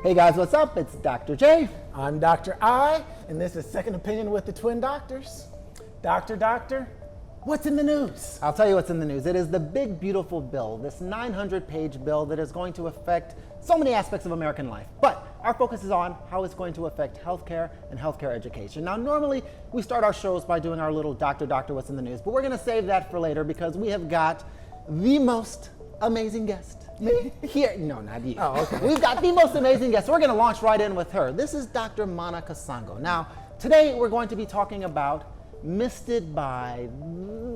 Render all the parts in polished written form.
Hey guys, what's up? It's Dr. J. I'm Dr. I, and this is Second Opinion with the Twin Doctors. Doctor, what's in the news? I'll tell you what's in the news. It is the big, beautiful bill, this 900-page bill that is going to affect so many aspects of American life. But our focus is on how it's going to affect healthcare and healthcare education. Now, normally we start our shows by doing our little Doctor, what's in the news, but we're going to save that for later because we have got the most amazing guest. Here, no, not you. Oh, okay. We've got the most amazing guest. We're going to launch right in with her. This is Dr. Monica Sango. Now, today we're going to be talking about misted by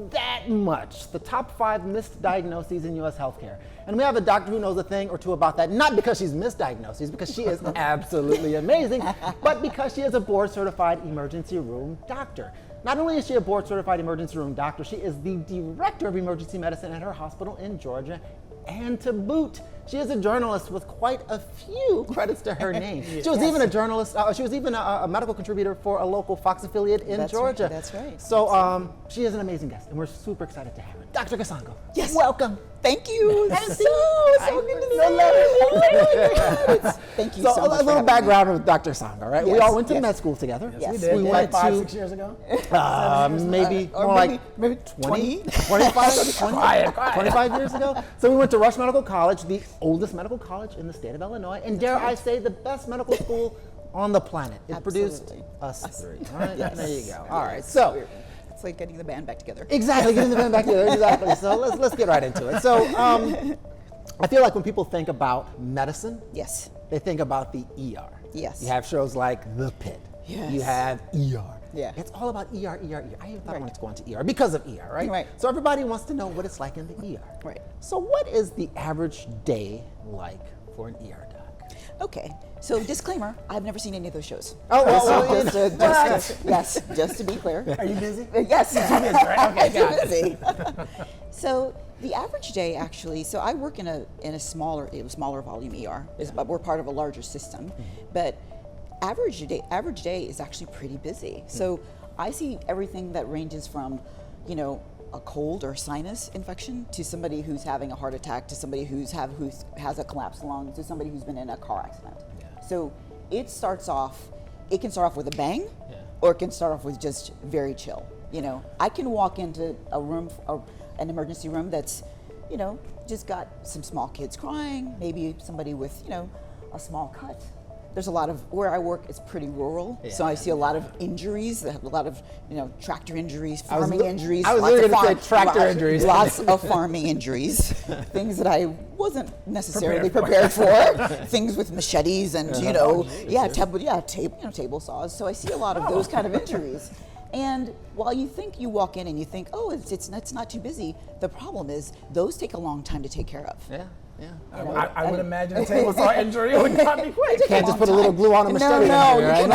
that much, the top 5 missed diagnoses in U.S. healthcare. And we have a doctor who knows a thing or two about that, not because she's misdiagnosed, because she is absolutely amazing, but because she is a board-certified emergency room doctor. Not only is she a board-certified emergency room doctor, she is the director of emergency medicine at her hospital in Georgia. And to boot, she is a journalist with quite a few credits to her name. She was even a journalist, she was even a medical contributor for a local Fox affiliate in Georgia. Right, that's right. So she is an amazing guest, and we're super excited to have her. Dr. Casango. Yes. Welcome. Thank you. So good to see you. Thank you so much. So a little background of Dr. Sango, right? We Yes, all went to yes. med school together. Yes, We did. we Like went 5-6 years ago? Maybe Or more maybe- like maybe 20, 20? 25, 25 years ago. So we went to Rush Medical College, the oldest medical college in the state of Illinois, and dare I say, the best medical school on the planet. It produced Absolutely. us three, right? Yes. There you go. All right, so. It's like getting the band back together. Exactly, getting the band back together, exactly. So let's get right into it. So I feel like when people think about medicine, Yes. they think about the ER. Yes. You have shows like The Pit. Yes. You have ER. Yeah. It's all about ER. I even thought I Right. wanted to go into ER because of ER, right? Right. So everybody wants to know what it's like in the ER. Right. So what is the average day like for an ER doc? Okay. So disclaimer, I've never seen any of those shows. Oh, well, So yes, just to be clear. Are you busy? Yes. Right? Okay, Too got it. busy. So the average day actually, so I work in a smaller volume ER, but we're part of a larger system. But average day is actually pretty busy. So I see everything that ranges from, a cold or sinus infection to somebody who's having a heart attack to somebody who has a collapsed lung to somebody who's been in a car accident. So it can start off with a bang, or it can start off with just very chill. I can walk into a room, an emergency room that's, just got some small kids crying, maybe somebody with, a small cut. There's a lot of, where I work is pretty rural, so I see a lot of injuries, a lot of, tractor injuries, farming injuries. I was lots literally of going to say tractor injuries. Lots of farming injuries, things that I wasn't necessarily prepared for. Things with machetes and, table saws. So I see a lot of those kind of injuries. And while you walk in and you think, oh, it's not too busy, the problem is those take a long time to take care of. Yeah. I would imagine a table saw injury would not be quick. Can't just put a little glue on a machete. No, right?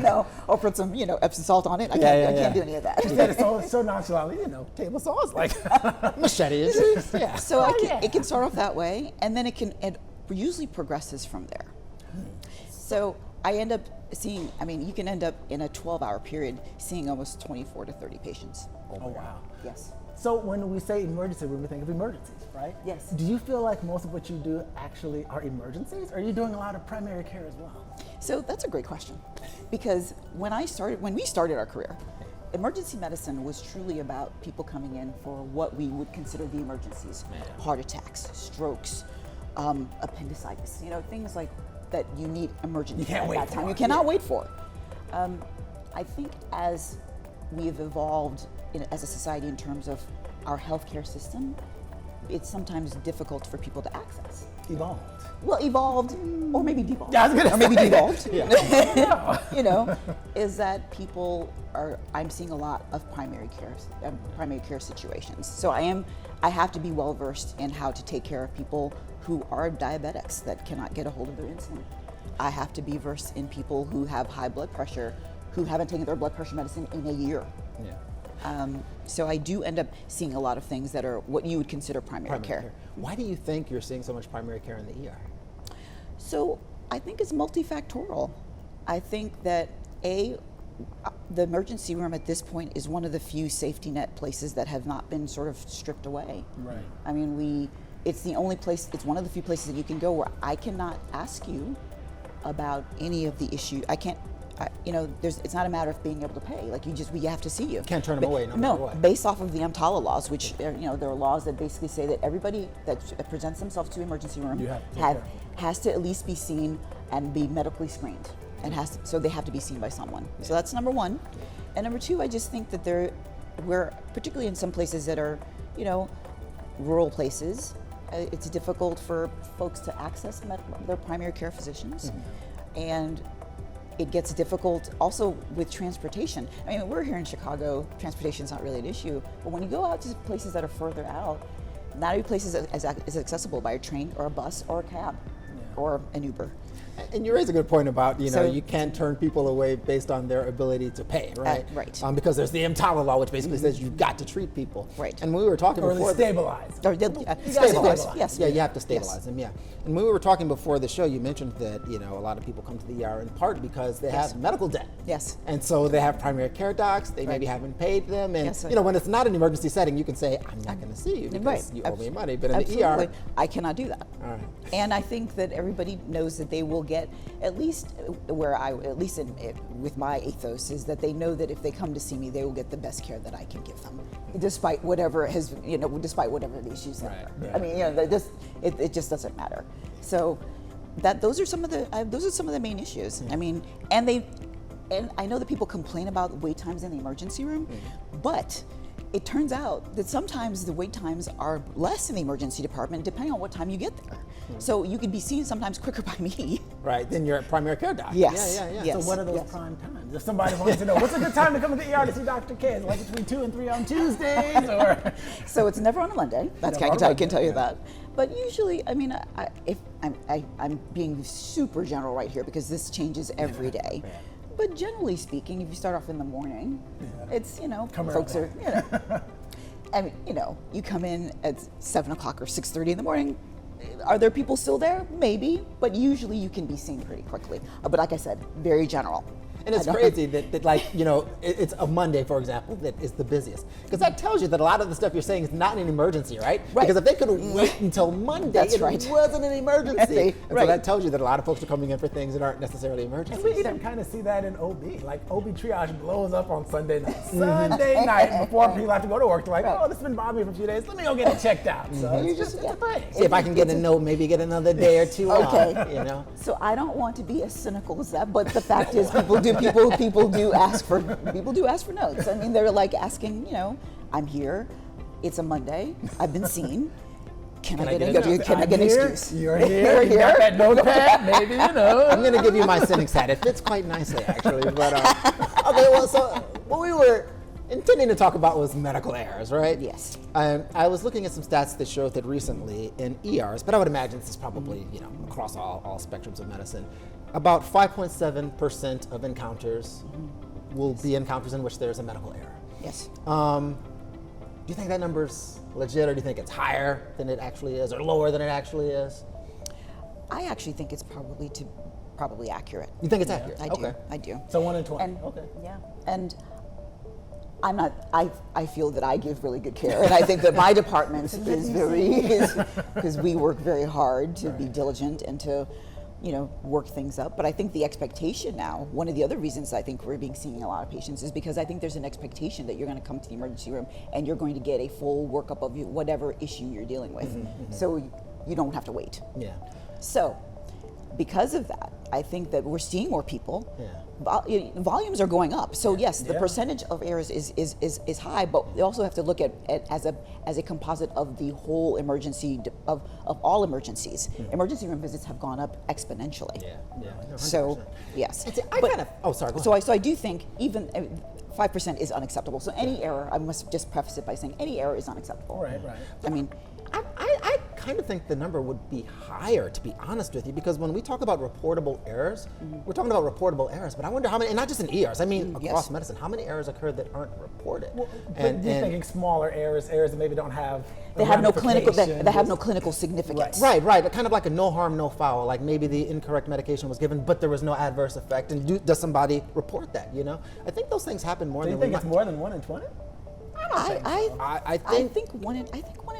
no. Or put some, Epsom salt on it. I can't do any of that. You said it so nonchalantly, table saws like. Machete is. Yeah. So it can start off that way, and then it usually progresses from there. So I end up seeing, you can end up in a 12-hour period seeing almost 24 to 30 patients. Oh, wow. Yes. So when we say emergency room, we think of emergencies, right? Yes. Do you feel like most of what you do actually are emergencies? Or are you doing a lot of primary care as well? So that's a great question, because when we started our career, emergency medicine was truly about people coming in for what we would consider the emergencies: heart attacks, strokes, appendicitis, things like that you need emergency at that time. You cannot wait for. I think as we've evolved as a society in terms of our healthcare system, it's sometimes difficult for people to access. Evolved. Well, evolved, or maybe devolved. Yeah, I was gonna or maybe say. devolved. Is that I'm seeing a lot of primary care situations. So I have to be well versed in how to take care of people who are diabetics that cannot get a hold of their insulin. I have to be versed in people who have high blood pressure, who haven't taken their blood pressure medicine in a year. Yeah. So I do end up seeing a lot of things that are what you would consider primary care. Why do you think you're seeing so much primary care in the ER? So I think it's multifactorial. I think that the emergency room at this point is one of the few safety net places that have not been sort of stripped away. Right. I mean, it's the only place, it's one of the few places that you can go where I cannot ask you about any of the issue. I can't, it's not a matter of being able to pay. Like we have to see you. Can't turn them away no matter what. Based off of the EMTALA laws, which there are laws that basically say that everybody that presents themselves to the emergency room You have to take care of them. has to at least be seen and be medically screened, and so they have to be seen by someone. So that's number one. And number two, I just think that we're particularly in some places that are, rural places. It's difficult for folks to access their primary care physicians, and it gets difficult also with transportation. I mean, we're here in Chicago, transportation's not really an issue, but when you go out to places that are further out, not every place is accessible by a train or a bus or a cab or an Uber. And you raise a good point about, So- you can't turn people away based on their ability to pay, right? right. Because there's the EMTALA law, which basically says you've got to treat people. Right. And we were talking Or at before. least stabilize. Or Stabilize. Yes. Yeah, you have to stabilize them, yeah. And when we were talking before the show, you mentioned that, a lot of people come to the ER in part because they have medical debt. Yes. And so they have primary care docs, they maybe haven't paid them. And, Yes, when it's not an emergency setting, you can say, I'm not going to see you because you owe me money. But in the ER, I cannot do that. all right. And I think that everybody knows that they will get, at least with my ethos, is that they know that if they come to see me, they will get the best care that I can give them, despite whatever despite whatever the issues are. Right. I mean, it just doesn't matter. So those are some of the main issues. I mean, and I know that people complain about wait times in the emergency room, but it turns out that sometimes the wait times are less in the emergency department depending on what time you get there. So you could be seen sometimes quicker by me. Right, then you're a primary care doc. Yes. Yeah. Yes. So what are those prime times? If somebody wants to know, what's a good time to come to the ER to see Dr. K? Is it like between 2 and 3 on Tuesdays, or? So it's never on a Monday. That's Never I on can tell you Monday, that. But usually, I mean, if I'm being super general right here because this changes every day. But generally speaking, if you start off in the morning, it's Come folks around are I mean, you come in at 7 o'clock or 6:30 in the morning. Are there people still there? Maybe, but usually you can be seen pretty quickly. But like I said, very general. And it's crazy that it's a Monday, for example, that is the busiest. Because that tells you that a lot of the stuff you're saying is not an emergency, right? Right. Because if they could wait until Monday, That's it right. wasn't an emergency. And so Right. that tells you that a lot of folks are coming in for things that aren't necessarily And emergencies. we even kind of see that in OB. Like OB triage blows up on Sunday night. Sunday night before people have to go to work, they're like, oh, this has been bothering me for a few days. Let me go get it checked out. So it's just it's a thing. See if I can get a note, maybe get another day or two Okay. off, So I don't want to be as cynical as that, but the fact is, people do ask for notes. I mean, they're like asking, I'm here. It's a Monday. I've been seen. Can I get an excuse? You're here. You got that notepad? Maybe, I'm going to give you my cynics hat. It fits quite nicely, actually. But okay, well, so what we were intending to talk about was medical errors, right? Yes. I was looking at some stats that showed that recently in ERs, but I would imagine this is probably across all spectrums of medicine, about 5.7% of encounters will be encounters in which there's a medical error. Yes. Do you think that number's legit, or do you think it's higher than it actually is, or lower than it actually is? I actually think it's probably accurate. You think it's accurate? I do. Okay. I do. So 1 in 20. And okay. yeah. And I'm not. I feel that I give really good care, and I think that my department is because we work very hard to be diligent and to, work things up. But I think the expectation now, one of the other reasons I think we're seeing a lot of patients is because I think there's an expectation that you're going to come to the emergency room and you're going to get a full workup of whatever issue you're dealing with, so you don't have to wait. Yeah. So, because of that, I think that we're seeing more people. Yeah. Volumes are going up. So yes, the Yeah. percentage of errors is high, but you also have to look at it as a composite of the whole emergency of all emergencies. Emergency room visits have gone up exponentially. Yeah. No, So 100%. yes. I kind of. Oh, sorry. Go So ahead. I do think even 5% is unacceptable. So any error, I must just preface it by saying any error is unacceptable. Right. I mean, I kind of think the number would be higher, to be honest with you, because when we talk about reportable errors, we're talking about reportable errors, but I wonder how many, and not just in ERs, I mean across Yes. medicine, how many errors occur that aren't reported? But you're thinking smaller errors that maybe don't have they have no clinical ramifications. significance. Right, kind of like a no harm, no foul, like maybe the incorrect medication was given, but there was no adverse effect, and does somebody report that, I think those things happen more Do than you think we it's might. more than 1 in 20? I I think. think one in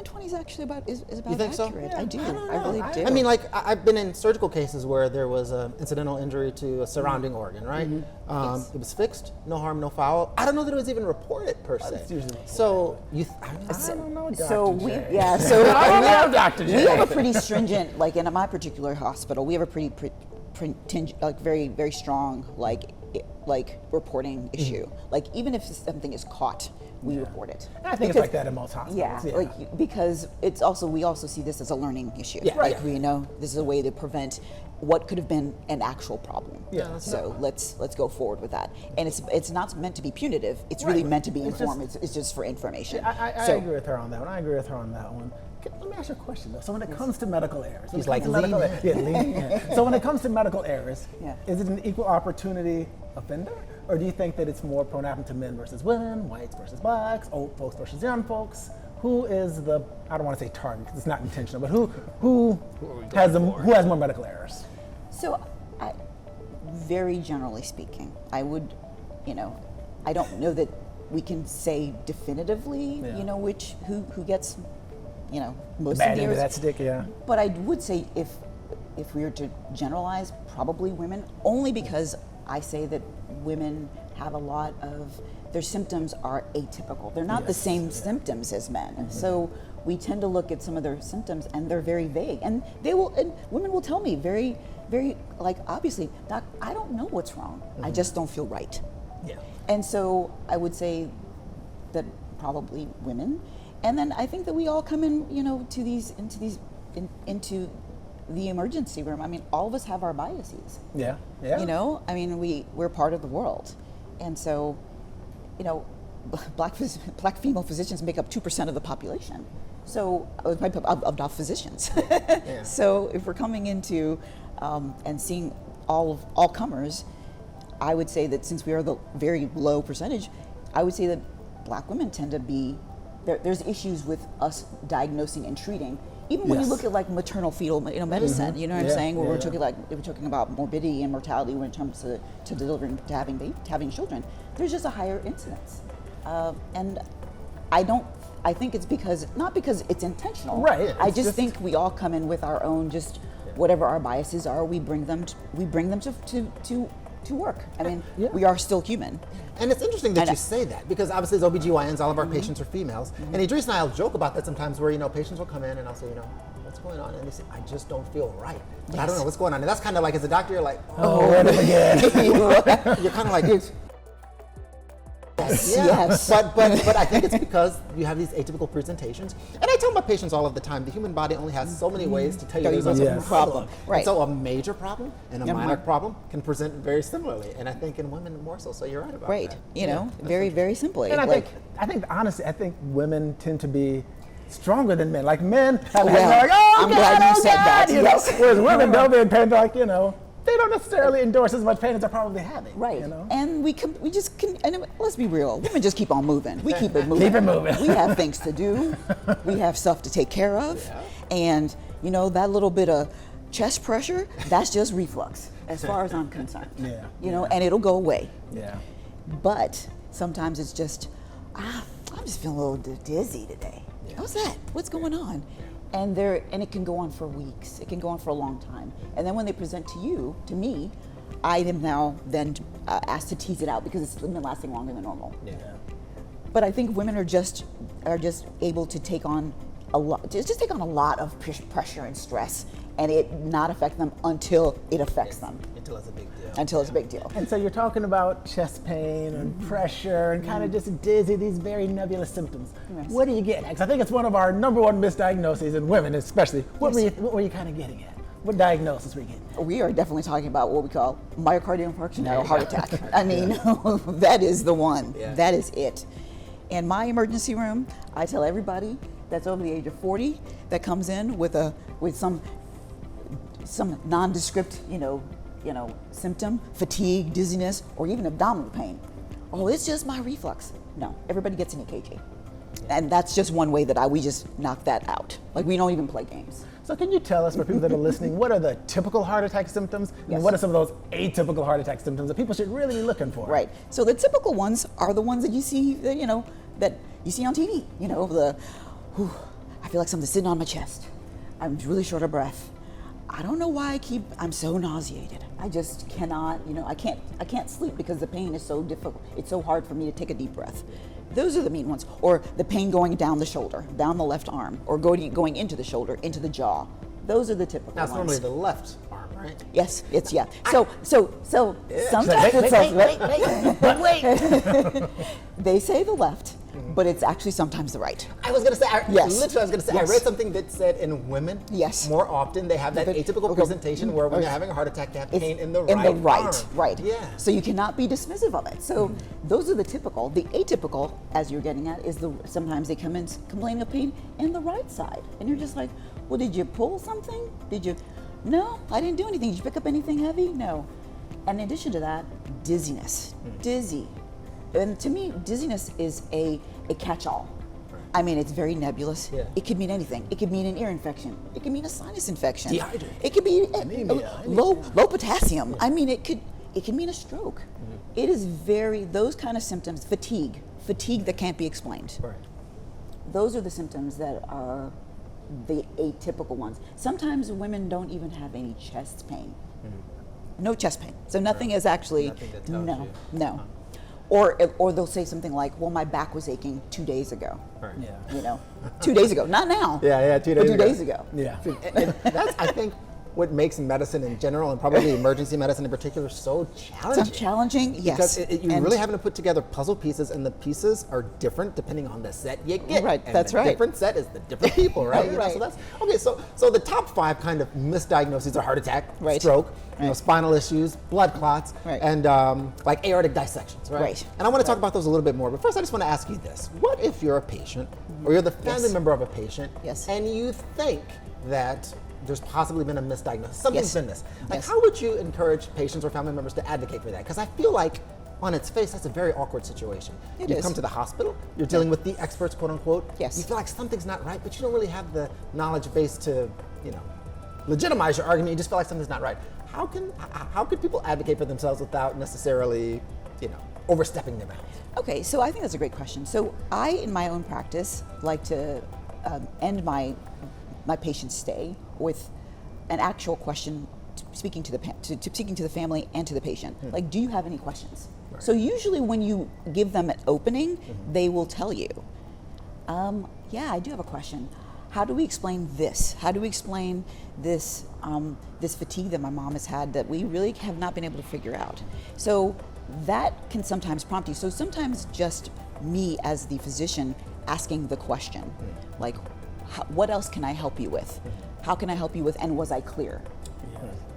20 is actually about is about You think so? accurate. Yeah, I do. I don't I really know. do. I mean, like I've been in surgical cases where there was an incidental injury to a surrounding organ, right? Yes. It was fixed, no harm, no foul. I don't know that it was even reported per se. it's usually So I don't know, Dr. So we, J. yeah, so I don't we know, have- Dr. J. We have a pretty stringent, like in my particular hospital, we have a pretty, like very, very strong, like reporting issue. Like even if something is caught, we report it. I think it's like that in most hospitals. Yeah, like because it's also we also see this as a learning issue. Yeah. Like Right. we know this is a way to prevent what could have been an actual problem. Yeah. So let's go forward with that. And it's not meant to be punitive. It's really Right. meant to be It's informed. It's just for information. I So- agree with her on that one. Let me ask you a question though. So when it comes to medical errors, He's like, lean in. So when it comes to medical errors, Yeah. is it an equal opportunity offender, or do you think that it's more prone to happen to men versus women, whites versus blacks, old folks versus young folks? Who is the, I don't want to say target because it's not intentional, but who has more medical errors? So, very generally speaking, I would, I don't know that we can say definitively, Yeah. who gets, most Bad of the end of errors. that stick, yeah. But I would say if we were to generalize, probably women, only because I say that women have a lot of their symptoms are atypical. They're not the Yes, same symptoms as men. So we tend to look at some of their symptoms and they're very vague. And women will tell me very, very, like, obviously, Doc, I don't know what's wrong. I just don't feel right. Yeah. And so I would say that probably women. And then I think that we all come in, into the emergency room. I mean, all of us have our biases. Yeah. Yeah. I mean, we're part of the world. And so, black female physicians make up 2% of the population. So, of physicians. Yeah. So if we're coming into and seeing all comers, I would say that since we are the very low percentage, I would say that black women tend to be, there's issues with us diagnosing and treating. Even when you Yes. look at like maternal fetal medicine, you know what I'm Yeah, saying? Where yeah, we're talking about morbidity and mortality when it comes to delivering, to having children. There's just a higher incidence. And I think it's not because it's intentional. Right, I it's just just- think we all come in with our own, just whatever our biases are, we bring them to work. I mean, Yeah. we are still human. And it's interesting that And you say that because obviously as OBGYNs, all of our patients are females. And Idris and I will joke about that sometimes where, patients will come in and I'll say, what's going on? And they say, I just don't feel right. But I don't know what's going on. And that's kind of like, as a doctor, you're like, Oh, wait again. you're kind of like, Yes. But I think it's because you have these atypical presentations. And I tell my patients all of the time, the human body only has so many ways to tell you there's a Yes. problem. Right. And so a major problem and a Yeah. minor problem can present very similarly. And I think in women more so. So you're right about Right. that. Very, very simply. And like, I think honestly, I think women tend to be stronger than men. Like men have Well, like, oh I'm God, glad you oh said God, that, you yes. know? Whereas women don't be in pain, like, they don't necessarily endorse as much pain as they're probably having. Right. You know? And and let's be real, women just keep on moving. We keep it moving. Keep it moving. We have things to do. We have stuff to take care of. And, that little bit of chest pressure, that's just reflux, as far as I'm concerned. Yeah. And it'll go away. Yeah. But sometimes it's just, I'm just feeling a little dizzy today. How's that? What's going on? And it can go on for weeks. It can go on for a long time. And then when they present to me, I am now then asked to tease it out because it's been lasting longer than normal. Yeah. But I think women are just able to take on a lot of pressure and stress, and it not affect them until it affects them. Until it's a big deal. Until it's a big deal. And so you're talking about chest pain and pressure and kind of just dizzy, these very nebulous symptoms. Yes. What do you get? Because I think it's one of our number one misdiagnoses in women, especially. What Yes. were you kind of getting at? What diagnosis were you getting? We are definitely talking about what we call myocardial infarction or heart attack. I mean, that is the one. Yeah. That is it. In my emergency room, I tell everybody that's over the age of 40 that comes in with some nondescript, symptom, fatigue, dizziness, or even abdominal pain. Oh, it's just my reflux. No, everybody gets an EKG. And that's just one way that we just knock that out. Like, we don't even play games. So can you tell us, for people that are listening, what are the typical heart attack symptoms and Yes. what are some of those atypical heart attack symptoms that people should really be looking for? Right. So the typical ones are the ones that you see, that you see on TV, whew, I feel like something's sitting on my chest. I'm really short of breath. I don't know why I'm so nauseated. I just cannot, I can't sleep because the pain is so difficult. It's so hard for me to take a deep breath. Those are the mean ones. Or the pain going down the shoulder, down the left arm, or going into the shoulder, into the jaw. Those are the typical That's ones. normally the left arm, right? Yes, it's yeah. So sometimes Wait. they say the left, but it's actually sometimes the right. I was gonna say, Yes. literally, I was gonna say, Yes. I read something that said in women, Yes. more often they have that But- atypical okay. presentation where when Okay. they're having a heart attack, they have It's pain in the in right the right, arm. right. Yeah. So you cannot be dismissive of it. So those are the typical. The atypical, as you're getting at, is sometimes they come in complaining of pain in the right side, and you're just like, well, did you pull something? Did you? No, I didn't do anything. Did you pick up anything heavy? No. And in addition to that, dizziness, dizzy, and to me, dizziness is a catch-all. I mean, it's very nebulous. Yeah. It could mean anything. It could mean an ear infection. It could mean a sinus infection. Dehydrated. It could be Anemia. low potassium. I mean, it could mean a stroke. It is those kind of symptoms, fatigue that can't be explained. Right. Those are the symptoms that are the atypical ones. Sometimes women don't even have any chest pain. No chest pain. So nothing is actually Nothing that tells no, you. no. Or they'll say something like, "Well, my back was aching 2 days ago." Right. Yeah. 2 days ago, not now. Yeah, 2 days but 2 ago. days ago. Yeah. And that's, I think, what makes medicine in general, and probably emergency medicine in particular, so challenging. Some challenging, yes. Because you're And- really having to put together puzzle pieces, and the pieces are different depending on the set you get. Right, and that's the right. different set is the different people, right? Right. So that's okay. So the top 5 kind of misdiagnoses are heart attack, Right. stroke, Right. spinal issues, blood clots, Right. and like aortic dissections, right? Right. And I want to talk about those a little bit more. But first, I just want to ask you this: what if you're a patient, or you're the family Yes. member of a patient, Yes. and you think that there's possibly been a misdiagnosis, something's Yes. been this? Like, Yes. how would you encourage patients or family members to advocate for that? Because I feel like, on its face, that's a very awkward situation. It You is. come to the hospital, you're dealing with the experts, quote unquote. Yes. You feel like something's not right, but you don't really have the knowledge base to, legitimize your argument. You just feel like something's not right. How could people advocate for themselves without necessarily, overstepping their bounds? Okay, so I think that's a great question. So I, in my own practice, like to end my patient's stay with an actual question, speaking to the family and to the patient. Like, do you have any questions? Right. So usually, when you give them an opening, they will tell you, "Yeah, I do have a question. How do we explain this? How do we explain this this fatigue that my mom has had that we really have not been able to figure out?" So that can sometimes prompt you. So sometimes just me as the physician asking the question, like, what else can I help you with? How can I help you with, and was I clear?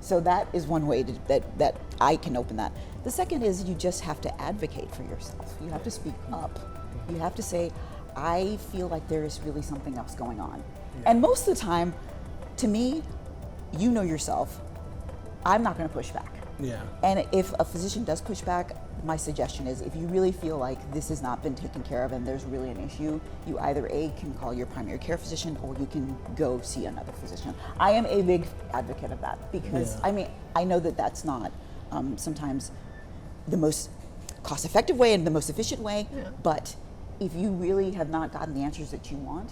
So that is one way that I can open that. The second is you just have to advocate for yourself. You have to speak up. You have to say, I feel like there is really something else going on. And most of the time, to me, you know yourself, I'm not going to push back. Yeah. And if a physician does push back, my suggestion is if you really feel like this has not been taken care of and there's really an issue, you either can call your primary care physician or you can go see another physician. I am a big advocate of that because, Yeah. I know that that's not sometimes the most cost-effective way and the most efficient way, but if you really have not gotten the answers that you want,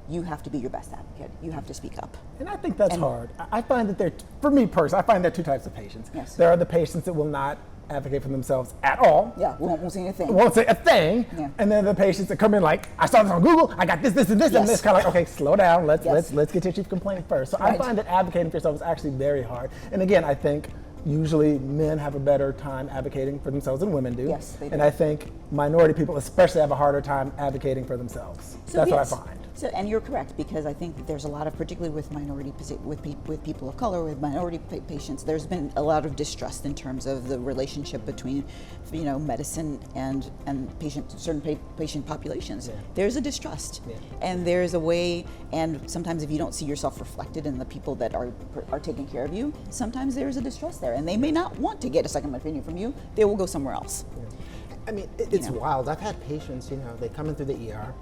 you have to be your best advocate. You have to speak up. And I think that's And- hard. I find that for me personally, I find there are 2 types of patients. Yes. There are the patients that will not advocate for themselves at all. Yeah, we won't say anything. Won't say a thing. Yeah. And then the patients that come in like, I saw this on Google, I got this, and this, and Yes. this. Kind of like, okay, slow down. Let's Yes. get your chief complaint first. So I Right. find that advocating for yourself is actually very hard. And again, I think usually men have a better time advocating for themselves than women do. Yes, they do. And I think minority people especially have a harder time advocating for themselves. So That's yes. what I find. So, and you're correct, because I think that there's a lot of, particularly with with people of color, with minority patients, there's been a lot of distrust in terms of the relationship between, medicine and certain patient populations. Yeah. There's a distrust, Yeah. and there's a way. And sometimes, if you don't see yourself reflected in the people that are taking care of you, sometimes there's a distrust there, and they may not want to get a second opinion from you. They will go somewhere else. I mean, it's know. wild. I've had patients, they come in through the ER,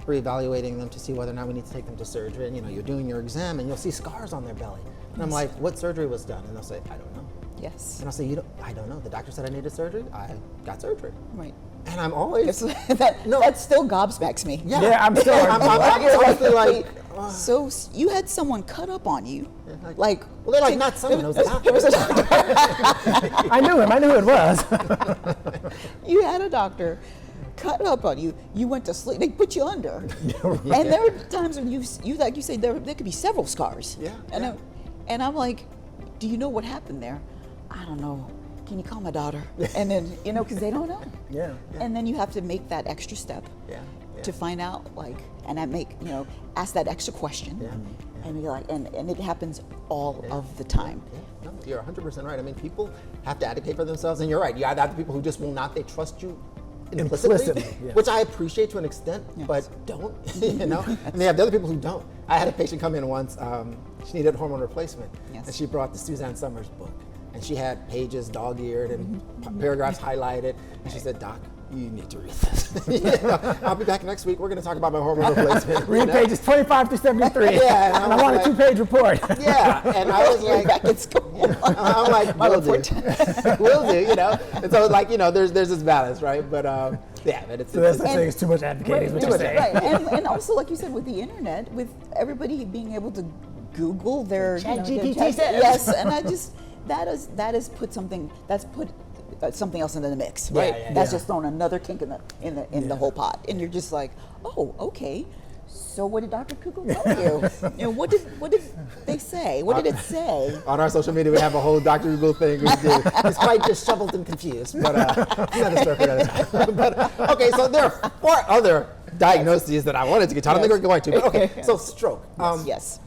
we're evaluating them to see whether or not we need to take them to surgery. And, you're doing your exam and you'll see scars on their belly. And I'm like, what surgery was done? And they'll say, I don't know. Yes. And I'll say, I don't know. The doctor said I needed surgery. I got surgery. Right. And I'm always that still gobsmacks me. Yeah, I'm still. I'm honestly like, So you had someone cut up on you, like well, they're like, not someone, it was a doctor. It was a doctor. I knew him. I knew who it was. You had a doctor cut up on you. You went to sleep. They put you under. And there were times when you like you say there could be several scars. Yeah, And yeah. and I'm like, do you know what happened there? I don't know. Can you call my daughter? And then because they don't know. Yeah. And then you have to make that extra step. Yeah, yeah. To find out, and I ask that extra question. Yeah. And be like, and it happens all of the time. No, you're 100% right. I mean, people have to advocate for themselves, and you're right. You either have the people who just will not, they trust you implicitly, Yeah. which I appreciate to an extent, but don't, And they have the other people who don't. I had a patient come in once, she needed hormone replacement, Yes. and she brought the Suzanne Summers book, and she had pages dog-eared and paragraphs highlighted, and she said, Doc, you need to read this. I'll be back next week. We're going to talk about my hormone replacement. Read pages 25 through 73. Yeah, and I want a like- 2-page report. Yeah, and I was You're like, back at school. I'm like, My will do, report. will do, And so there's this balance, right? But but it's So that's it's- the thing. It's too much advocating. Is what you're saying. Right. And also, like you said, with the internet, with everybody being able to Google their ChatGPT their says. yes, and that has put something something else into the mix, right? yeah, That's yeah. just thrown another kink in the whole pot, and you're just like, oh, okay. So what did Dr. Google tell you? What did they say? What did it say? on our social media, we have a whole Dr. Google thing we do. It's quite disheveled and confused, but another story for another time. But okay, so there are 4 other diagnoses that I wanted to get to. I don't think we're going to, but okay. So stroke. Yes.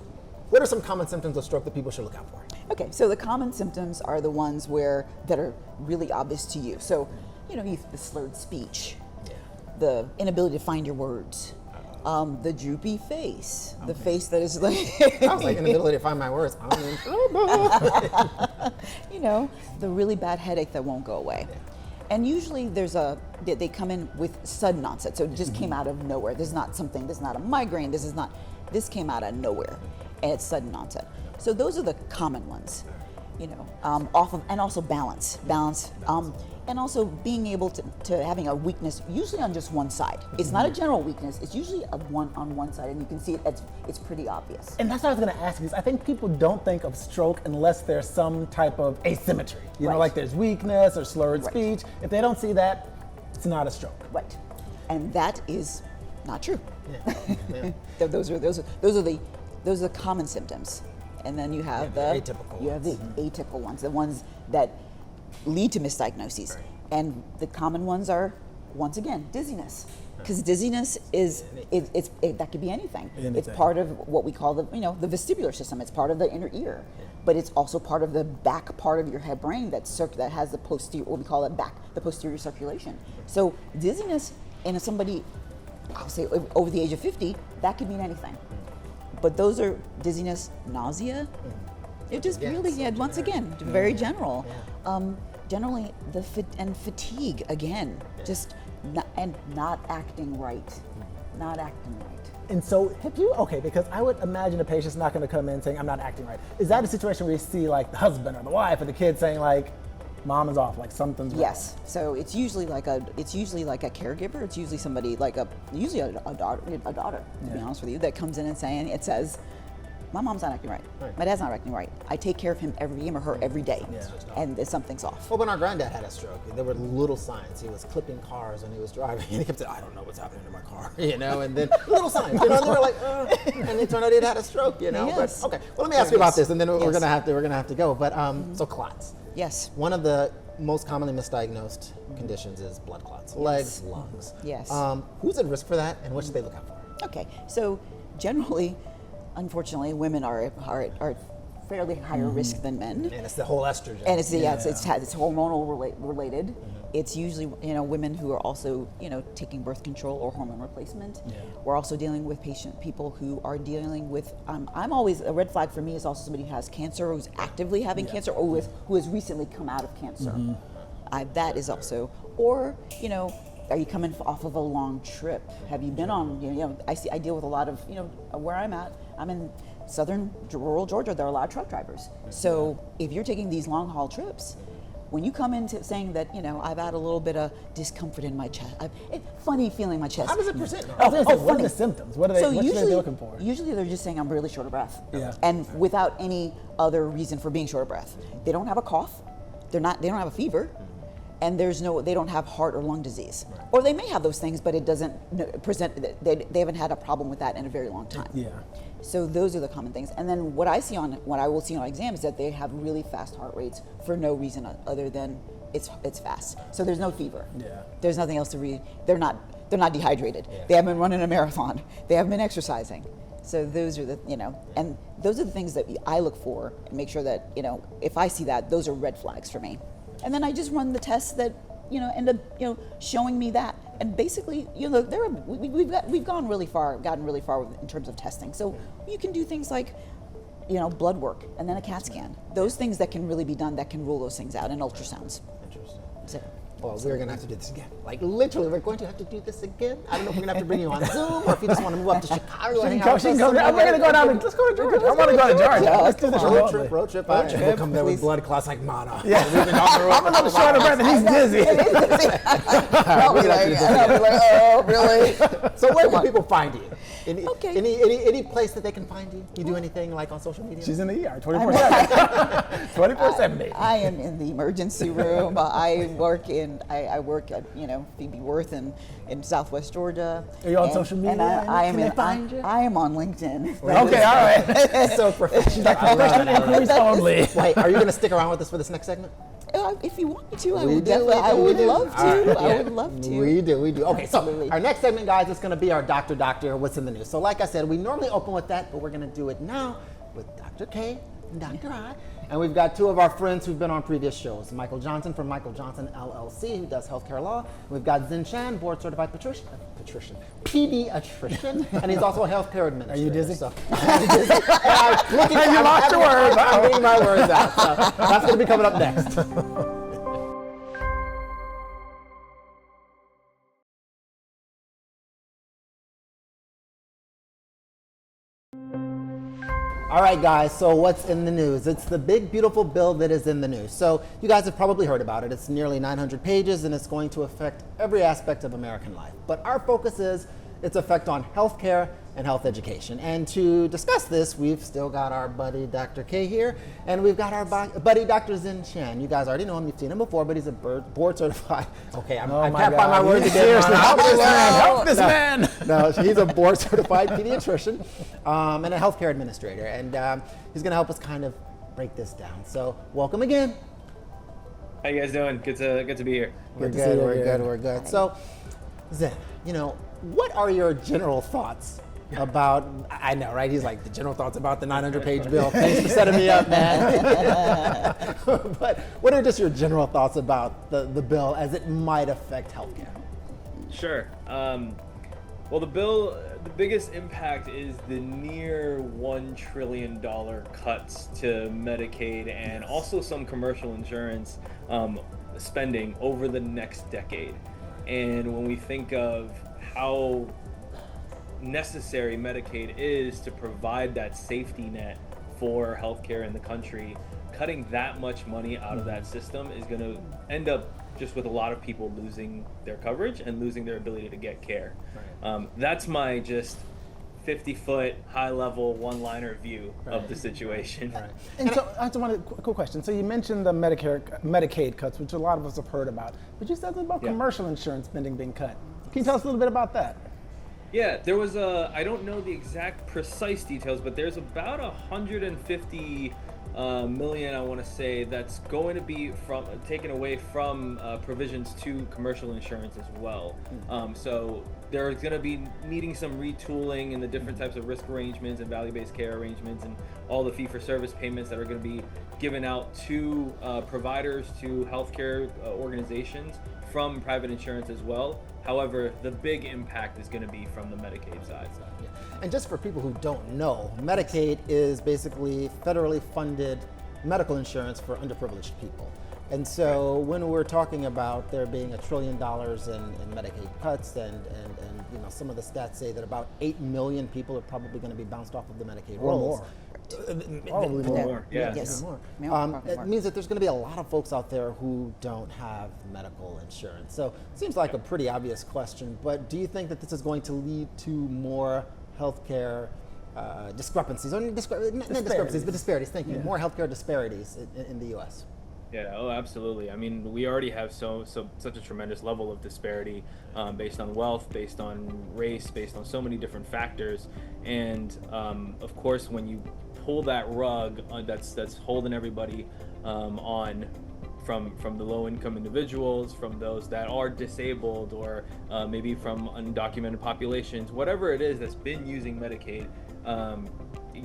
What are some common symptoms of stroke that people should look out for? Okay, so the common symptoms are the ones that are really obvious to you. So, the slurred speech, the inability to find your words, the droopy face, the face that is like, I was like, inability to find my words. I'm in trouble. the really bad headache that won't go away. And usually they come in with sudden onset. So it just came out of nowhere. This is not a migraine. This came out of nowhere. And it's sudden onset. So those are the common ones, and also balance, and also being able to having a weakness, usually on just one side. It's not a general weakness. It's usually on one side, and you can see it's pretty obvious. And that's what I was going to ask you, because I think people don't think of stroke unless there's some type of asymmetry. Right. Like there's weakness or slurred Right. speech. If they don't see that, it's not a stroke. Right, and that is not true. Yeah. Those are the common symptoms, and then you have the atypical the atypical ones, the ones that lead to misdiagnoses, and the common ones are once again dizziness, because dizziness that could be anything. It's Anything. part of what we call the vestibular system. It's part of the inner ear, but it's also part of the back part of your head brain that has the posterior, what we call the posterior circulation. So dizziness in somebody, I'll say over the age of 50, that could mean anything. But those are dizziness, nausea. It just Yeah, really, so once again, very general. Generally, and fatigue again, just not acting right, not acting right. And so, because I would imagine a patient's not going to come in saying, I'm not acting right. Is that a situation where you see like the husband or the wife or the kid saying like, Mom is off, like something's wrong? Yes. So it's usually like a caregiver. It's usually somebody like a daughter, to be honest with you, that comes in and says, my mom's not acting right. My dad's not acting right. I take care of him or her every day, and something's off. Well, when our granddad had a stroke, there were little signs. He was clipping cars when he was driving, and he kept saying, I don't know what's happening to my car, and then little signs, and they were like, and it turned out he'd had a stroke, Yes. But okay, well, let me ask you about this, and then we're Yes. gonna have to go. But so clots. Yes. One of the most commonly misdiagnosed conditions is blood clots, legs, lungs. Yes. Who's at risk for that, and what should they look out for? Okay. So generally, unfortunately, women are at fairly higher risk than men. And it's the whole estrogen. And it's hormonal related. It's usually women who are also taking birth control or hormone replacement. We're also dealing with people who are dealing with. I'm always a red flag for me is also somebody who has cancer, who's actively having cancer, or who has recently come out of cancer. That is also, or are you coming off of a long trip? Have you been on? I deal with a lot of where I'm at. I'm in southern rural Georgia. There are a lot of truck drivers. So if you're taking these long haul trips, when you come into saying that, I've had a little bit of discomfort in my chest, funny feeling in my chest. How does it present? Oh, What are funny. the symptoms? What are they? So What should they usually, be looking for? Usually they're just saying I'm really short of breath. Yeah. And without any other reason for being short of breath. They don't have a cough. They don't have a fever. And they don't have heart or lung disease. Right. Or they may have those things, but it doesn't present, they haven't had a problem with that in a very long time. Yeah. So those are the common things. And then what I will see on exam is that they have really fast heart rates for no reason other than it's fast. So there's no fever. Yeah. There's nothing else to read. They're not dehydrated. Yeah. They haven't been running a marathon. They haven't been exercising. So those are the, and those are the things that I look for and make sure that, if I see that, those are red flags for me. And then I just run the tests that, end up, showing me that. And basically, we've gotten really far in terms of testing. So you can do things like, blood work and then a CAT scan. Those things that can really be done, that can rule those things out, and ultrasounds. Interesting. So, Well, we're going to have to do this again. Like, literally, we're going to have to do this again. I don't know if we're going to have to bring you on Zoom or if you just want to move up to Chicago and hang out with us. I'm ready to go down. Let's go to Georgia. I want to go to Georgia. Let's do this remotely. Road trip. We'll come there with blood clots like Mana. Yeah. I'm a little short of breath and he's dizzy. I'll be like, oh, really? So where can people find you? Okay. Any place that they can find you? You do anything like on social media? She's in the ER 24/7. 24/7. I am in the emergency room. I work at Phoebe Worth in Southwest Georgia. Are you on social media? And I am Can they find you? I am on LinkedIn. Okay, all right. So professional. Professional inquiries only. Wait, are you going to stick around with us for this next segment? If you want me to, I We would do, definitely. we I do, would we do. love to. All right, I yeah. would love to. We do. Okay, Absolutely. so our next segment, guys, is going to be our Doctor, What's in the News. So like I said, we normally open with that, but we're going to do it now with Dr. K and Dr. I. And we've got two of our friends who've been on previous shows. Michael Johnson from Michael Johnson LLC, who does healthcare law. We've got Zin Chan, board certified pediatrician, and he's also a healthcare administrator. Are you dizzy? So, I'm dizzy. You lost your words. I'm getting my words out. So that's going to be coming up next. All right, guys, so what's in the news? It's the big, beautiful bill that is in the news. So you guys have probably heard about it. It's nearly 900 pages, and it's going to affect every aspect of American life. But our focus is its effect on healthcare and health education. And to discuss this, we've still got our buddy Dr. K here, and we've got our buddy Dr. Zin Chan. You guys already know him. You've seen him before, but he's a board certified. Okay, I can't find my words again. Seriously, help this man. No, he's a board certified pediatrician and a healthcare administrator, and he's going to help us kind of break this down. So, welcome again. How you guys doing? Good to be here. We're to see you again. We're good. So, Zen, what are your general thoughts about? I know, right? He's like, the general thoughts about the 900-page bill. Thanks for setting me up, man. But what are just your general thoughts about the bill as it might affect healthcare? Sure. Well, the bill, the biggest impact is the near $1 trillion cuts to Medicaid and also some commercial insurance spending over the next decade. And when we think of how necessary Medicaid is to provide that safety net for healthcare in the country, cutting that much money out of that system is going to end up just with a lot of people losing their coverage and losing their ability to get care. Right. That's my just 50-foot, high-level, one-liner view of the situation. Right. And so I just want a cool question. So you mentioned the Medicaid cuts, which a lot of us have heard about, but you said something about commercial insurance spending being cut. Can you tell us a little bit about that? Yeah, there was I don't know the exact precise details, but there's about 150 million, I want to say, that's going to be taken away from provisions to commercial insurance as well. So there's going to be needing some retooling in the different types of risk arrangements and value-based care arrangements and all the fee-for-service payments that are going to be given out to providers, to healthcare organizations from private insurance as well. However, the big impact is going to be from the Medicaid side. And just for people who don't know, Medicaid is basically federally funded medical insurance for underprivileged people. And so when we're talking about there being $1 trillion in Medicaid cuts, and some of the stats say that about 8 million people are probably going to be bounced off of the Medicaid Or rolls. more. Probably more. Yeah. Yes. More. Probably It more. means that there's going to be a lot of folks out there who don't have medical insurance. So it seems like a pretty obvious question, but do you think that this is going to lead to more healthcare discrepancies, or not discrepancies, but disparities? Thank you. Yeah. More healthcare disparities in the U.S. Yeah, oh, absolutely. I mean, we already have such a tremendous level of disparity based on wealth, based on race, based on so many different factors. And of course, when you pull that rug that's holding everybody on from the low-income individuals, from those that are disabled, or maybe from undocumented populations, whatever it is that's been using Medicaid,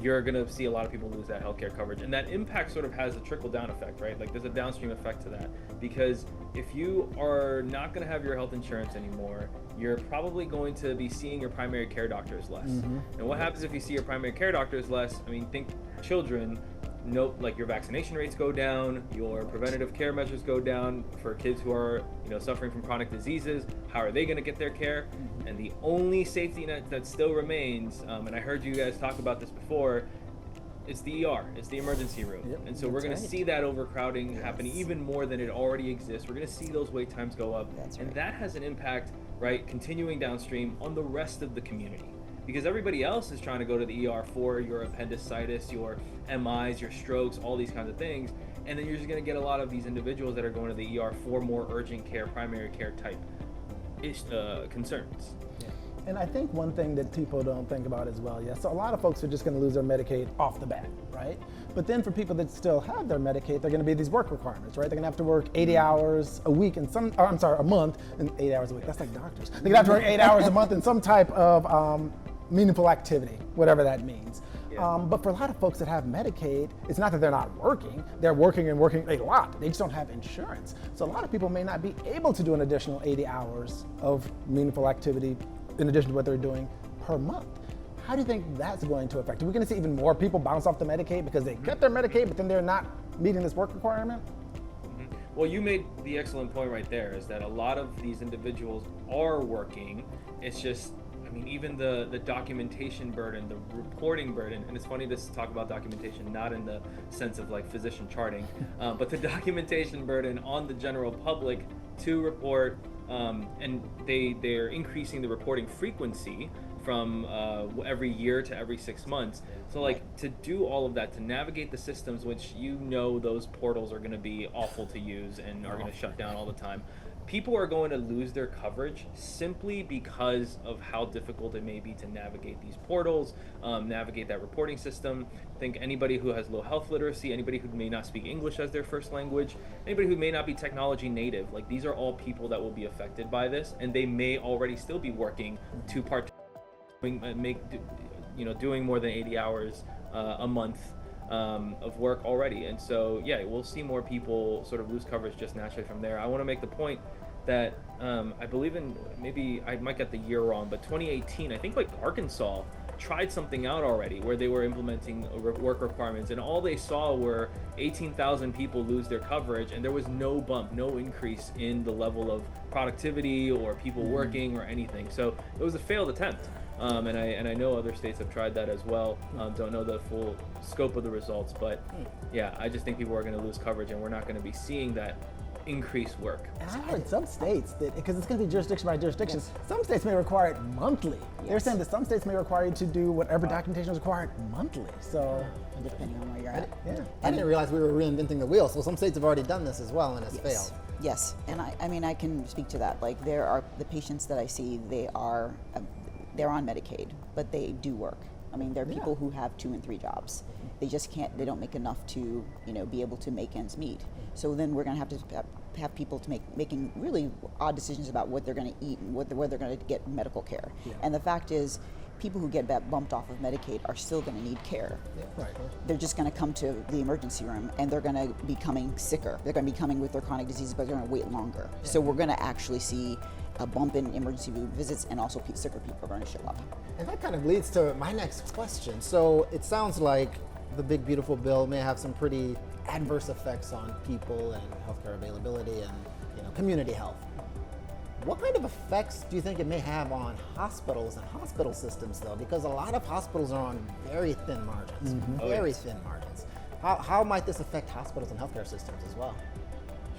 you're going to see a lot of people lose that healthcare coverage. And that impact sort of has a trickle-down effect, right? Like there's a downstream effect to that. Because if you are not going to have your health insurance anymore, you're probably going to be seeing your primary care doctors less. And what happens if you see your primary care doctors less? I mean, think children. Note, like your vaccination rates go down, your preventative care measures go down for kids who are, suffering from chronic diseases. How are they going to get their care? And the only safety net that still remains, and I heard you guys talk about this before, it's the ER, it's the emergency room. Yep, and so we're going that's to right. see that overcrowding happen even more than it already exists. We're going to see those wait times go up, That's and right. that has an impact, right, continuing downstream on the rest of the community. Because everybody else is trying to go to the ER for your appendicitis, your MIs, your strokes, all these kinds of things. And then you're just going to get a lot of these individuals that are going to the ER for more urgent care, primary care type concerns. And I think one thing that people don't think about as well, so a lot of folks are just going to lose their Medicaid off the bat, right? But then for people that still have their Medicaid, they're going to be these work requirements, right? They're going to have to work 80 hours a week and a month, and 8 hours a week. That's like doctors. They're going to have to work 8 hours a month in some type of meaningful activity, whatever that means. Yeah. But for a lot of folks that have Medicaid, it's not that they're not working, they're working and working a lot. They just don't have insurance. So a lot of people may not be able to do an additional 80 hours of meaningful activity in addition to what they're doing per month. How do you think that's going to affect? Are we going to see even more people bounce off the Medicaid because they get their Medicaid, but then they're not meeting this work requirement? Well, you made the excellent point right there, is that a lot of these individuals are working. It's just, I mean, even the documentation burden, the reporting burden, and it's funny to talk about documentation, not in the sense of like physician charting, but the documentation burden on the general public to report, and they're increasing the reporting frequency from every year to every 6 months. So like to do all of that, to navigate the systems, which those portals are going to be awful to use and are going to shut down all the time. People are going to lose their coverage simply because of how difficult it may be to navigate these portals, navigate that reporting system. I think anybody who has low health literacy, anybody who may not speak English as their first language, anybody who may not be technology native, like these are all people that will be affected by this, and they may already still be working doing more than 80 hours a month of work already. And so, yeah, we'll see more people sort of lose coverage just naturally from there. I want to make the point that I believe in, maybe I might get the year wrong, but 2018, I think like Arkansas tried something out already where they were implementing work requirements, and all they saw were 18,000 people lose their coverage, and there was no bump, no increase in the level of productivity or people working or anything. So it was a failed attempt. And I know other states have tried that as well. Don't know the full scope of the results, but yeah, I just think people are going to lose coverage, and we're not going to be seeing that increased work. And I heard some states that, because it's going to be jurisdiction by jurisdiction, some states may require it monthly. They're saying that some states may require you to do whatever documentation is required monthly. So, Depending on where you're at. yeah. I didn't realize we were reinventing the wheel, so some states have already done this as well, and it's failed. Yes, and I mean, I can speak to that. Like, there are the patients that I see, they're on Medicaid, but they do work. I mean, there are people who have 2 and 3 jobs. They just can't, they don't make enough to, be able to make ends meet. So then we're going to have to have people to making really odd decisions about what they're going to eat and where they're going to get medical care. And the fact is, people who get bumped off of Medicaid are still going to need care. Right. They're just going to come to the emergency room, and they're going to be coming sicker. They're going to be coming with their chronic diseases, but they're going to wait longer. So we're going to actually see a bump in emergency room visits, and also sicker people are going to show up. And that kind of leads to my next question. So it sounds like the big beautiful bill may have some pretty adverse effects on people and healthcare availability and community health. What kind of effects do you think it may have on hospitals and hospital systems, though? Because a lot of hospitals are on very thin margins, very thin margins. How might this affect hospitals and healthcare systems as well?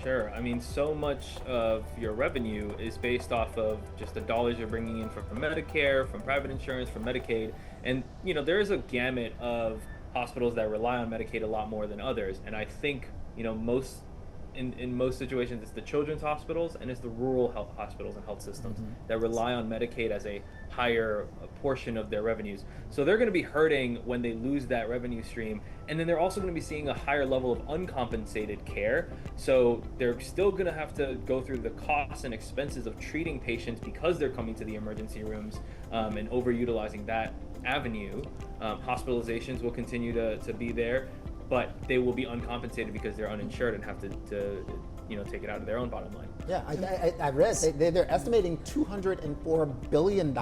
Sure. I mean, so much of your revenue is based off of just the dollars you're bringing in from Medicare, from private insurance, from Medicaid. And, there is a gamut of hospitals that rely on Medicaid a lot more than others. And I think, in most situations, it's the children's hospitals and it's the rural health hospitals and health systems that rely on Medicaid as a higher portion of their revenues. So they're going to be hurting when they lose that revenue stream. And then they're also going to be seeing a higher level of uncompensated care. So they're still going to have to go through the costs and expenses of treating patients because they're coming to the emergency rooms and overutilizing that avenue. Hospitalizations will continue to be there, but they will be uncompensated because they're uninsured and have to take it out of their own bottom line. Yeah, I read they're estimating $204 billion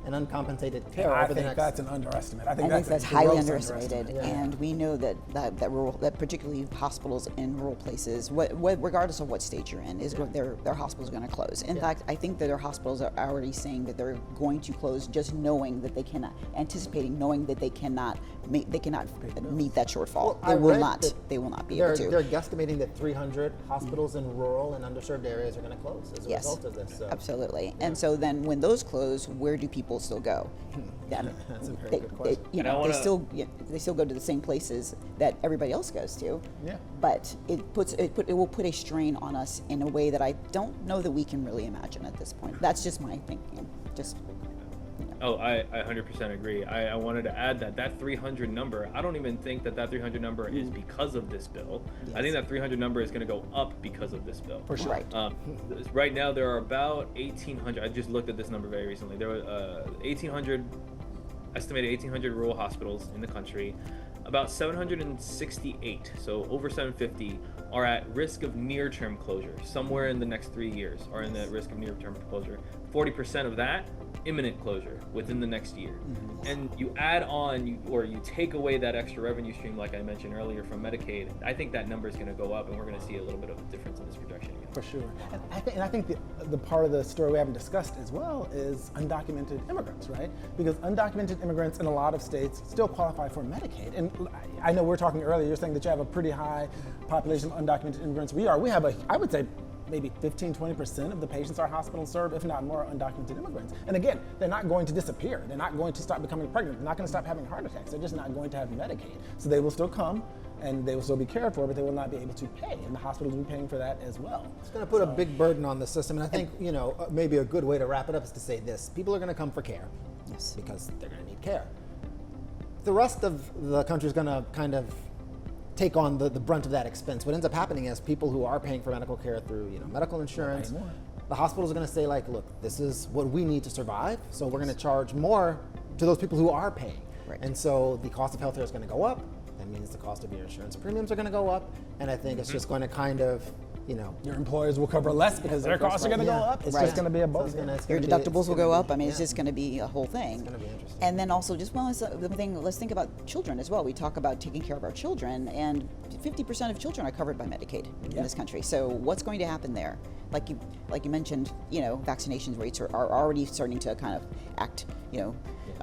in uncompensated care I over the think next. that's an underestimate. I think that's a highly gross underestimated, yeah. and we know that particularly hospitals in rural places, regardless of what state you're in, their hospitals are going to close. In fact, I think that their hospitals are already saying that they're going to close, just knowing that they cannot, knowing that they cannot meet that shortfall. Well, They will not be able to. They're guesstimating that 300 hospitals in rural and underserved areas are going to close as a result of this. So. Absolutely. And so then when those close, where do people still go? That's a very good question. They still go to the same places that everybody else goes to. Yeah. But it will put a strain on us in a way that I don't know that we can really imagine at this point. That's just my thinking. Oh, I 100% agree. I wanted to add that 300 number, I don't even think that 300 number is because of this bill. Yes. I think that 300 number is going to go up because of this bill. For sure. Right. Right now, there are about 1,800. I just looked at this number very recently. There were estimated 1,800 rural hospitals in the country. About 768, so over 750, are at risk of near-term closure. Somewhere in the next 3 years are in the risk of near-term closure. 40% of that, imminent closure within the next year. And you add on, you take away that extra revenue stream, like I mentioned earlier, from Medicaid. I think that number is going to go up, and we're going to see a little bit of a difference in this projection again. For sure. And I think the part of the story we haven't discussed as well is undocumented immigrants, right? Because undocumented immigrants in a lot of states still qualify for Medicaid. And I know we're talking earlier, you're saying that you have a pretty high population of undocumented immigrants. We have I would say, maybe 15-20% of the patients our hospitals serve, if not more, are undocumented immigrants. And again, they're not going to disappear. They're not going to stop becoming pregnant. They're not going to stop having heart attacks. They're just not going to have Medicaid. So they will still come and they will still be cared for, but they will not be able to pay. And the hospitals will be paying for that as well. It's going to put a big burden on the system. And I think, maybe a good way to wrap it up is to say this. People are going to come for care. Yes. Because they're going to need care. The rest of the country is going to kind of take on the brunt of that expense. What ends up happening is people who are paying for medical care through medical insurance, the hospitals are going to say like, look, this is what we need to survive, so we're going to charge more to those people who are paying. Right. And so the cost of healthcare is going to go up. That means the cost of your insurance and premiums are going to go up. And I think it's just going to kind of, your employers will cover less because their costs are going to go up. It's just going to be a both. Your deductibles will go up. I mean, it's just going to be a whole thing. It's going to be interesting. And then also, let's think about children as well. We talk about taking care of our children, and 50% of children are covered by Medicaid in this country. So what's going to happen there? Like you mentioned, vaccination rates are already starting to kind of act,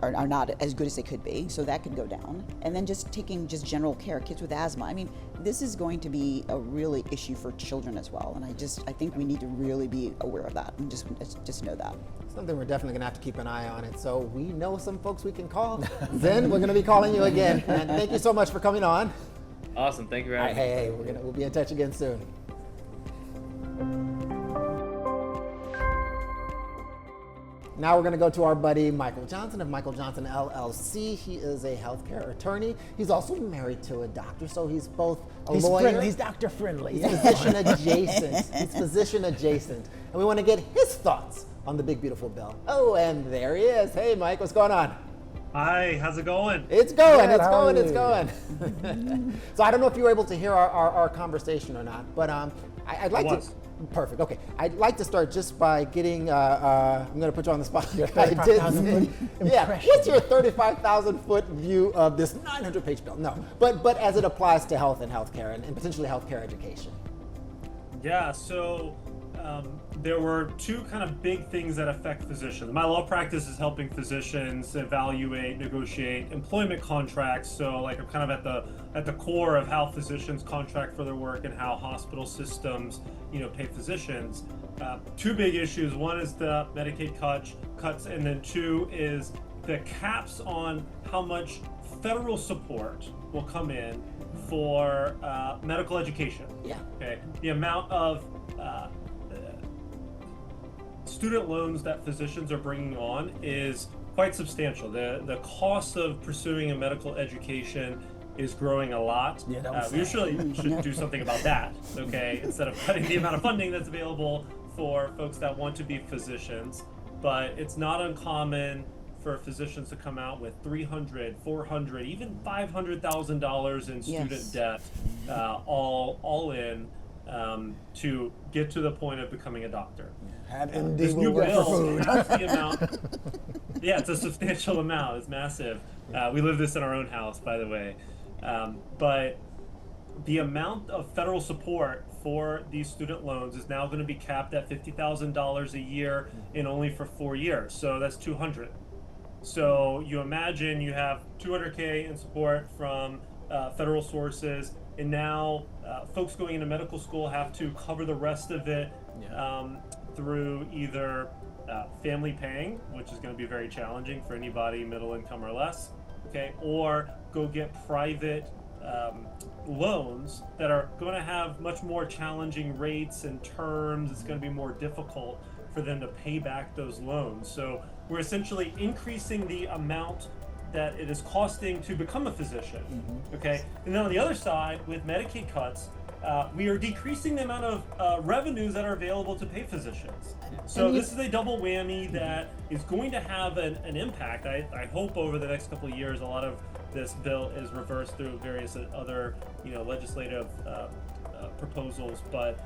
are not as good as they could be. So that could go down. And then just taking general care, kids with asthma. I mean, this is going to be a really issue for children as well. And I think we need to really be aware of that and just know that. Something we're definitely going to have to keep an eye on it. So we know some folks we can call. Zen, we're going to be calling you again. And thank you so much for coming on. Awesome. Thank you for having me. Hey, we'll be in touch again soon. Now we're going to go to our buddy Michael Johnson of Michael Johnson LLC. He is a healthcare attorney. He's also married to a doctor, so he's both a lawyer. Friendly. He's doctor friendly. He's physician adjacent. He's physician adjacent. And we want to get his thoughts on the big, beautiful bill. Oh, and there he is. Hey, Mike, what's going on? Hi, how's it going? It's going, Good, it's how are going, it's you? going. So I don't know if you were able to hear our conversation or not, but I'd like to. Perfect. Okay. I'd like to start just by getting, I'm going to put you on the spot. Your I did 35,000 say- foot yeah. impression. What's your 35,000 foot view of this 900-page bill? No. But as it applies to health and healthcare and potentially healthcare education. Yeah, so there were two kind of big things that affect physicians. My law practice is helping physicians evaluate, negotiate employment contracts. So, like, I'm kind of at the core of how physicians contract for their work and how hospital systems, pay physicians. Two big issues. One is the Medicaid cuts, and then two is the caps on how much federal support will come in for medical education. Yeah. Okay. The amount of student loans that physicians are bringing on is quite substantial. The cost of pursuing a medical education is growing a lot. Yeah, that was We sad. usually should do something about that, okay, instead of cutting the amount of funding that's available for folks that want to be physicians. But it's not uncommon for physicians to come out with $300,000, $400,000, even $500,000 in student Yes. debt, all in, to get to the point of becoming a doctor. Have This MD new will work for bill food. caps the amount. Yeah, it's a substantial amount. It's massive. We live this in our own house, by the way. But the amount of federal support for these student loans is now going to be capped at $50,000 a year and only for 4 years. So that's 200. So you imagine you have 200K in support from federal sources, and now folks going into medical school have to cover the rest of it through either family paying, which is going to be very challenging for anybody middle income or less, okay, or go get private loans that are going to have much more challenging rates and terms. It's going to be more difficult for them to pay back those loans. So we're essentially increasing the amount that it is costing to become a physician, okay? And then on the other side, with Medicaid cuts, we are decreasing the amount of revenues that are available to pay physicians. So this is a double whammy that is going to have an impact. I hope over the next couple of years, a lot of this bill is reversed through various other, legislative proposals, but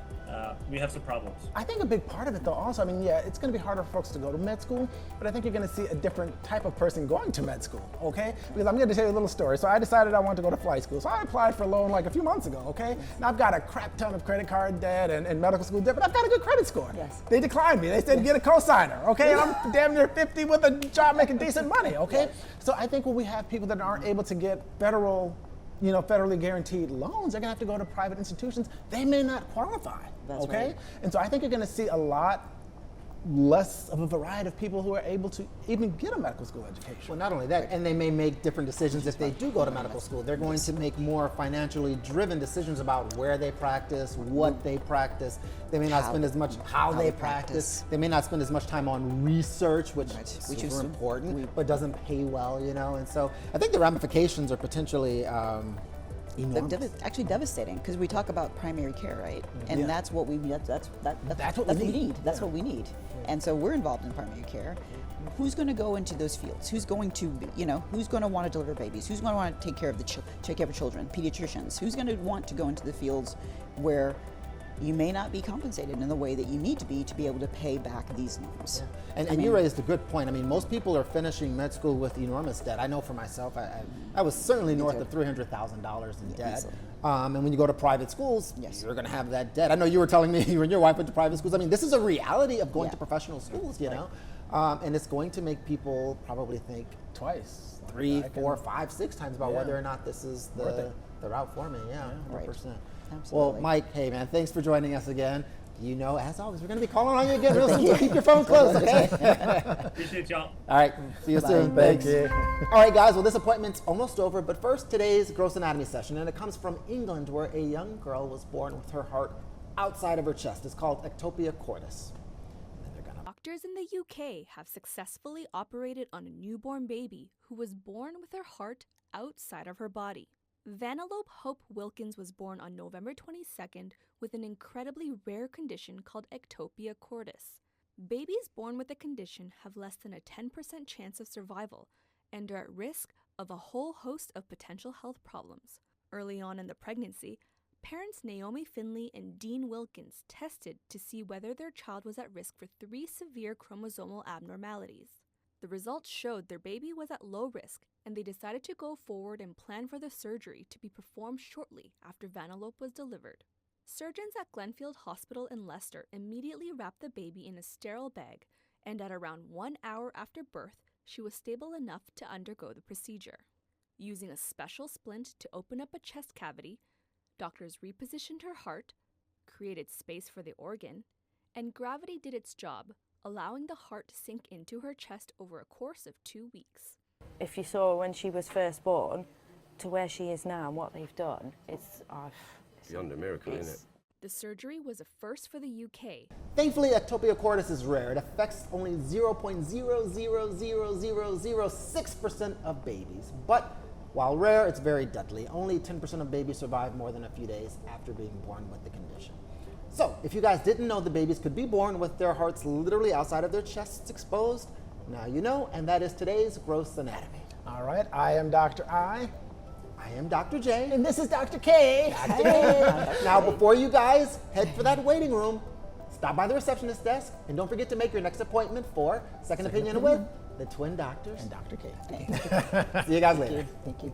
we have some problems. I think a big part of it, though, also, yeah, it's going to be harder for folks to go to med school, but I think you're going to see a different type of person going to med school, okay? Because I'm going to tell you a little story. So I decided I wanted to go to flight school. So I applied for a loan like a few months ago, okay? Now I've got a crap ton of credit card debt and medical school debt, but I've got a good credit score. Yes. They declined me. They said, get a cosigner, okay? And I'm damn near 50 with a job making decent money, okay? So I think when we have people that aren't able to get federally guaranteed loans, they're gonna have to go to private institutions. They may not qualify. That's okay? right. And so I think you're gonna see a lot less of a variety of people who are able to even get a medical school education. Well, not only that, and they may make different decisions if they do go to medical school. They're going to make more financially driven decisions about where they practice, what they practice. They may not How- spend as much how they they practice. practice. They may not spend as much time on research, which is Which super is important, but doesn't pay well, And so I think the ramifications are potentially enormous. Actually devastating, because we talk about primary care, right? And Yeah. that's what we That's what we need. That's what we need. And so we're involved in primary care. Who's going to go into those fields? Who's going to, who's going to want to deliver babies? Who's going to want to take care of children? Pediatricians. Who's going to want to go into the fields where you may not be compensated in the way that you need to be able to pay back these loans? And you raised a good point. Most people are finishing med school with enormous debt. I know for myself, I was certainly north too. of $300,000 in debt. easily. And when you go to private schools, Yes. you're going to have that debt. I know you were telling me you and your wife went to private schools. This is a reality of going Yeah. to professional schools, and it's going to make people probably think Twice. 3, I 4, can- 5, 6 times about Yeah. whether or not this is Worth the it. route for me. Yeah, 100%. Right. Well, Absolutely. Mike, hey man, thanks for joining us again. As always, we're going to be calling on you again real soon, so keep your phone close, okay? Appreciate y'all. All right, see you soon. Thank Thanks. you. All right, guys, well, this appointment's almost over, but first, today's gross anatomy session, and it comes from England, where a young girl was born with her heart outside of her chest. It's called ectopia cordis. And they're gonna Doctors in the UK have successfully operated on a newborn baby who was born with her heart outside of her body. Vanellope Hope Wilkins was born on November 22nd with an incredibly rare condition called ectopia cordis. Babies born with the condition have less than a 10% chance of survival and are at risk of a whole host of potential health problems. Early on in the pregnancy, Parents Naomi Finley and Dean Wilkins tested to see whether their child was at risk for 3 severe chromosomal abnormalities. The results showed their baby was at low risk, and they decided to go forward and plan for the surgery to be performed shortly after Vanellope was delivered. Surgeons at Glenfield Hospital in Leicester immediately wrapped the baby in a sterile bag, and at around 1 hour after birth, she was stable enough to undergo the procedure. Using a special splint to open up a chest cavity, doctors repositioned her heart, created space for the organ, and gravity did its job, allowing the heart to sink into her chest over a course of 2 weeks. If you saw when she was first born to where she is now and what they've done, it's Beyond a miracle, isn't it? The surgery was a first for the UK. Thankfully, ectopia cordis is rare. It affects only 0.000006% of babies. But while rare, it's very deadly. Only 10% of babies survive more than a few days after being born with the condition. So, if you guys didn't know, the babies could be born with their hearts literally outside of their chests exposed. Now you know, and that is today's Gross Anatomy. All right, I am Dr. I. I am Dr. J. And this is Dr. K. Now, before you guys head for that waiting room, stop by the receptionist desk, and don't forget to make your next appointment for Second Opinion with the Twin Doctors And Dr. K. See you guys later. Thank you.